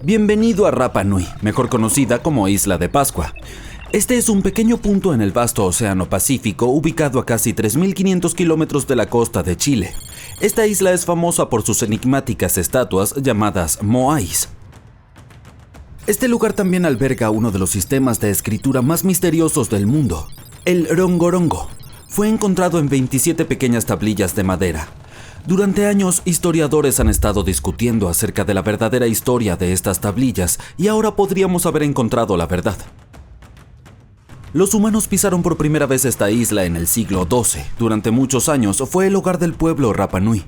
Bienvenido a Rapa Nui, mejor conocida como Isla de Pascua. Este es un pequeño punto en el vasto Océano Pacífico, ubicado a casi 3.500 kilómetros de la costa de Chile. Esta isla es famosa por sus enigmáticas estatuas llamadas moais. Este lugar también alberga uno de los sistemas de escritura más misteriosos del mundo, el rongorongo. Fue encontrado en 27 pequeñas tablillas de madera. Durante años, historiadores han estado discutiendo acerca de la verdadera historia de estas tablillas y ahora podríamos haber encontrado la verdad. Los humanos pisaron por primera vez esta isla en el siglo XII. Durante muchos años fue el hogar del pueblo Rapa Nui.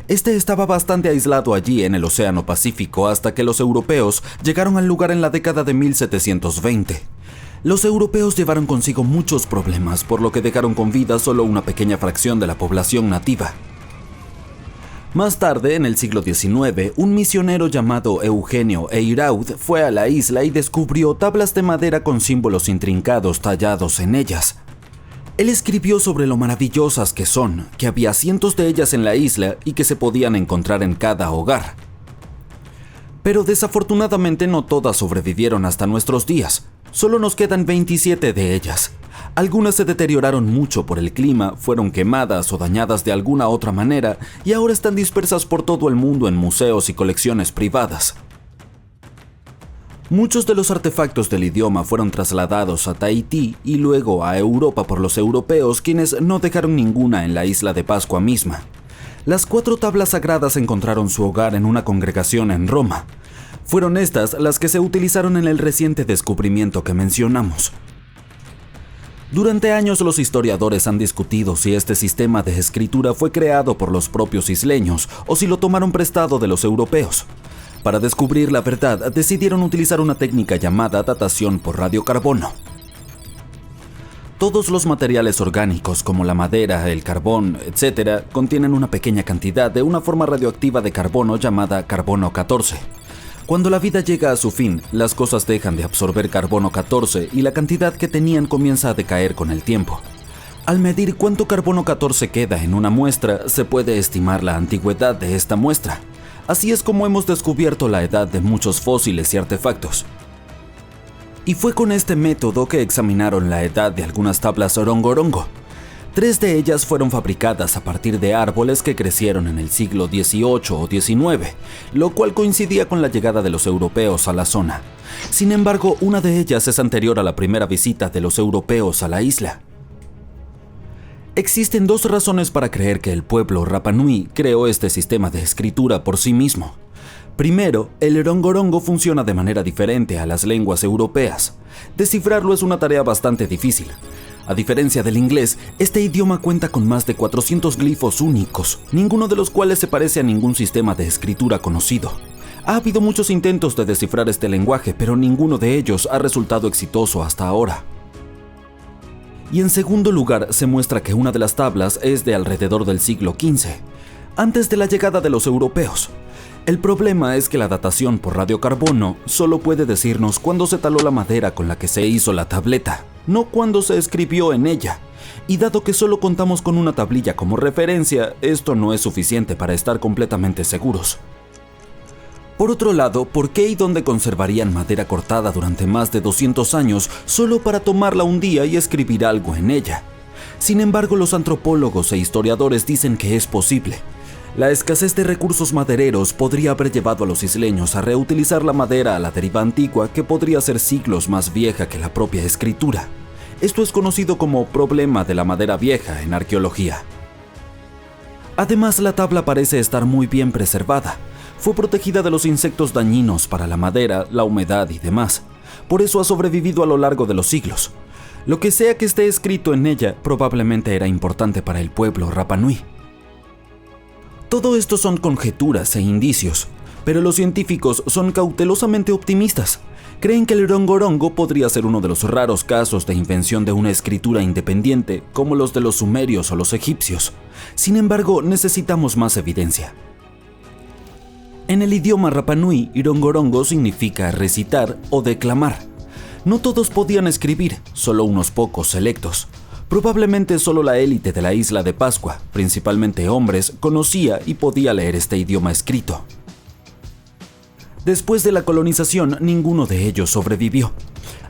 Este estaba bastante aislado allí en el Océano Pacífico hasta que los europeos llegaron al lugar en la década de 1720. Los europeos llevaron consigo muchos problemas, por lo que dejaron con vida solo una pequeña fracción de la población nativa. Más tarde, en el siglo XIX, un misionero llamado Eugenio Eyraud fue a la isla y descubrió tablas de madera con símbolos intrincados tallados en ellas. Él escribió sobre lo maravillosas que son, que había cientos de ellas en la isla y que se podían encontrar en cada hogar. Pero desafortunadamente no todas sobrevivieron hasta nuestros días. Solo nos quedan 27 de ellas. Algunas se deterioraron mucho por el clima, fueron quemadas o dañadas de alguna otra manera y ahora están dispersas por todo el mundo en museos y colecciones privadas. Muchos de los artefactos del idioma fueron trasladados a Tahití y luego a Europa por los europeos, quienes no dejaron ninguna en la isla de Pascua misma. Las 4 tablas sagradas encontraron su hogar en una congregación en Roma. Fueron estas las que se utilizaron en el reciente descubrimiento que mencionamos. Durante años los historiadores han discutido si este sistema de escritura fue creado por los propios isleños o si lo tomaron prestado de los europeos. Para descubrir la verdad, decidieron utilizar una técnica llamada datación por radiocarbono. Todos los materiales orgánicos como la madera, el carbón, etc., contienen una pequeña cantidad de una forma radioactiva de carbono llamada carbono 14. Cuando la vida llega a su fin, las cosas dejan de absorber carbono 14 y la cantidad que tenían comienza a decaer con el tiempo. Al medir cuánto carbono 14 queda en una muestra, se puede estimar la antigüedad de esta muestra. Así es como hemos descubierto la edad de muchos fósiles y artefactos. Y fue con este método que examinaron la edad de algunas tablas rongorongo. 3 de ellas fueron fabricadas a partir de árboles que crecieron en el siglo XVIII o XIX, lo cual coincidía con la llegada de los europeos a la zona. Sin embargo, una de ellas es anterior a la primera visita de los europeos a la isla. Existen 2 razones para creer que el pueblo Rapa Nui creó este sistema de escritura por sí mismo. Primero, el rongorongo funciona de manera diferente a las lenguas europeas. Descifrarlo es una tarea bastante difícil. A diferencia del inglés, este idioma cuenta con más de 400 glifos únicos, ninguno de los cuales se parece a ningún sistema de escritura conocido. Ha habido muchos intentos de descifrar este lenguaje, pero ninguno de ellos ha resultado exitoso hasta ahora. Y en segundo lugar, se muestra que una de las tablas es de alrededor del siglo XV, antes de la llegada de los europeos. El problema es que la datación por radiocarbono solo puede decirnos cuándo se taló la madera con la que se hizo la tableta, no cuándo se escribió en ella. Y dado que solo contamos con una tablilla como referencia, esto no es suficiente para estar completamente seguros. Por otro lado, ¿por qué y dónde conservarían madera cortada durante más de 200 años solo para tomarla un día y escribir algo en ella? Sin embargo, los antropólogos e historiadores dicen que es posible. La escasez de recursos madereros podría haber llevado a los isleños a reutilizar la madera a la deriva antigua, que podría ser siglos más vieja que la propia escritura. Esto es conocido como problema de la madera vieja en arqueología. Además, la tabla parece estar muy bien preservada. Fue protegida de los insectos dañinos para la madera, la humedad y demás. Por eso ha sobrevivido a lo largo de los siglos. Lo que sea que esté escrito en ella probablemente era importante para el pueblo Rapa Nui. Todo esto son conjeturas e indicios, pero los científicos son cautelosamente optimistas. Creen que el rongorongo podría ser uno de los raros casos de invención de una escritura independiente, como los de los sumerios o los egipcios. Sin embargo, necesitamos más evidencia. En el idioma Rapa Nui, rongorongo significa recitar o declamar. No todos podían escribir, solo unos pocos selectos. Probablemente solo la élite de la isla de Pascua, principalmente hombres, conocía y podía leer este idioma escrito. Después de la colonización, ninguno de ellos sobrevivió.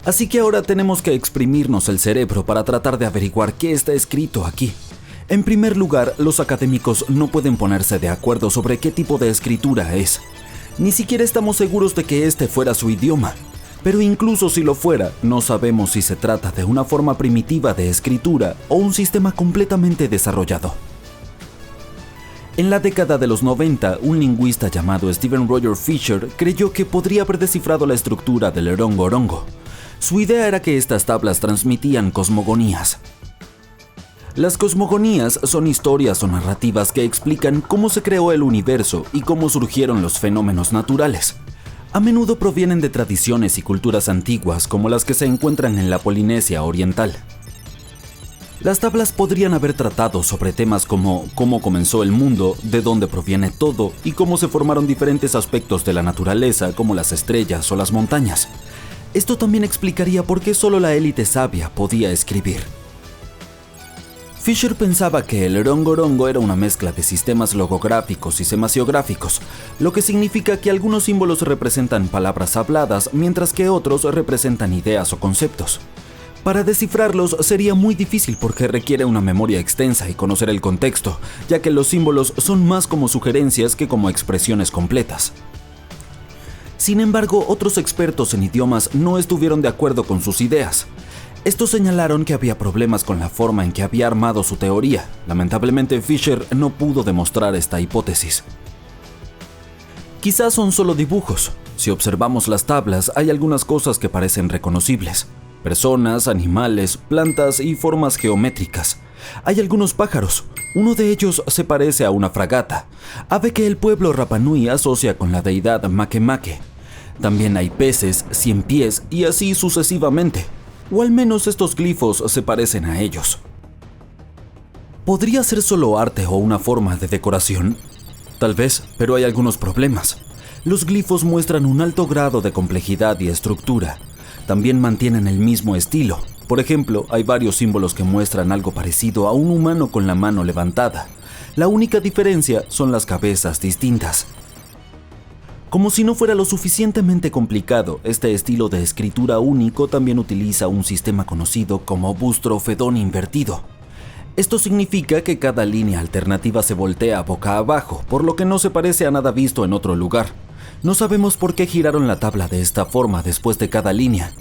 Así que ahora tenemos que exprimirnos el cerebro para tratar de averiguar qué está escrito aquí. En primer lugar, los académicos no pueden ponerse de acuerdo sobre qué tipo de escritura es. Ni siquiera estamos seguros de que este fuera su idioma. Pero incluso si lo fuera, no sabemos si se trata de una forma primitiva de escritura o un sistema completamente desarrollado. En la década de los 90, un lingüista llamado Stephen Roger Fisher creyó que podría haber descifrado la estructura del rongo-rongo. Su idea era que estas tablas transmitían cosmogonías. Las cosmogonías son historias o narrativas que explican cómo se creó el universo y cómo surgieron los fenómenos naturales. A menudo provienen de tradiciones y culturas antiguas como las que se encuentran en la Polinesia Oriental. Las tablas podrían haber tratado sobre temas como cómo comenzó el mundo, de dónde proviene todo y cómo se formaron diferentes aspectos de la naturaleza como las estrellas o las montañas. Esto también explicaría por qué solo la élite sabia podía escribir. Fisher pensaba que el rongo-rongo era una mezcla de sistemas logográficos y semasiográficos, lo que significa que algunos símbolos representan palabras habladas, mientras que otros representan ideas o conceptos. Para descifrarlos sería muy difícil porque requiere una memoria extensa y conocer el contexto, ya que los símbolos son más como sugerencias que como expresiones completas. Sin embargo, otros expertos en idiomas no estuvieron de acuerdo con sus ideas. Estos señalaron que había problemas con la forma en que había armado su teoría. Lamentablemente, Fisher no pudo demostrar esta hipótesis. Quizás son solo dibujos. Si observamos las tablas, hay algunas cosas que parecen reconocibles. Personas, animales, plantas y formas geométricas. Hay algunos pájaros. Uno de ellos se parece a una fragata, ave que el pueblo Rapa Nui asocia con la deidad Makemake. También hay peces, 100 pies y así sucesivamente. O al menos estos glifos se parecen a ellos. ¿Podría ser solo arte o una forma de decoración? Tal vez, pero hay algunos problemas. Los glifos muestran un alto grado de complejidad y estructura. También mantienen el mismo estilo. Por ejemplo, hay varios símbolos que muestran algo parecido a un humano con la mano levantada. La única diferencia son las cabezas distintas. Como si no fuera lo suficientemente complicado, este estilo de escritura único también utiliza un sistema conocido como bustrofedón invertido. Esto significa que cada línea alternativa se voltea boca abajo, por lo que no se parece a nada visto en otro lugar. No sabemos por qué giraron la tabla de esta forma después de cada línea.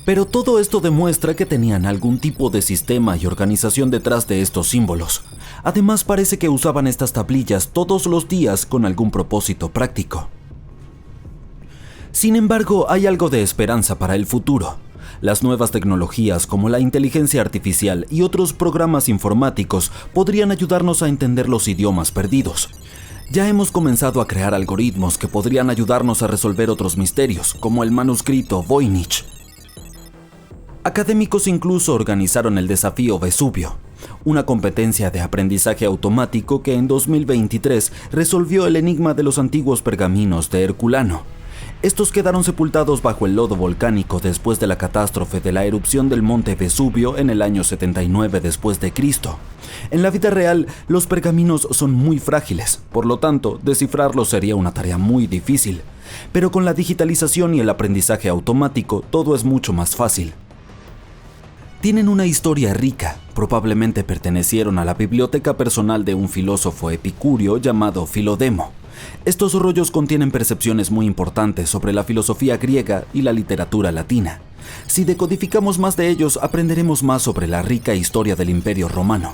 Pero todo esto demuestra que tenían algún tipo de sistema y organización detrás de estos símbolos. Además, parece que usaban estas tablillas todos los días con algún propósito práctico. Sin embargo, hay algo de esperanza para el futuro. Las nuevas tecnologías como la inteligencia artificial y otros programas informáticos podrían ayudarnos a entender los idiomas perdidos. Ya hemos comenzado a crear algoritmos que podrían ayudarnos a resolver otros misterios, como el manuscrito Voynich. Académicos incluso organizaron el desafío Vesubio, una competencia de aprendizaje automático que en 2023 resolvió el enigma de los antiguos pergaminos de Herculano. Estos quedaron sepultados bajo el lodo volcánico después de la catástrofe de la erupción del monte Vesubio en el año 79 después de Cristo. En la vida real, los pergaminos son muy frágiles, por lo tanto, descifrarlos sería una tarea muy difícil. Pero con la digitalización y el aprendizaje automático, todo es mucho más fácil. Tienen una historia rica, probablemente pertenecieron a la biblioteca personal de un filósofo epicúreo llamado Filodemo. Estos rollos contienen percepciones muy importantes sobre la filosofía griega y la literatura latina. Si decodificamos más de ellos, aprenderemos más sobre la rica historia del Imperio Romano.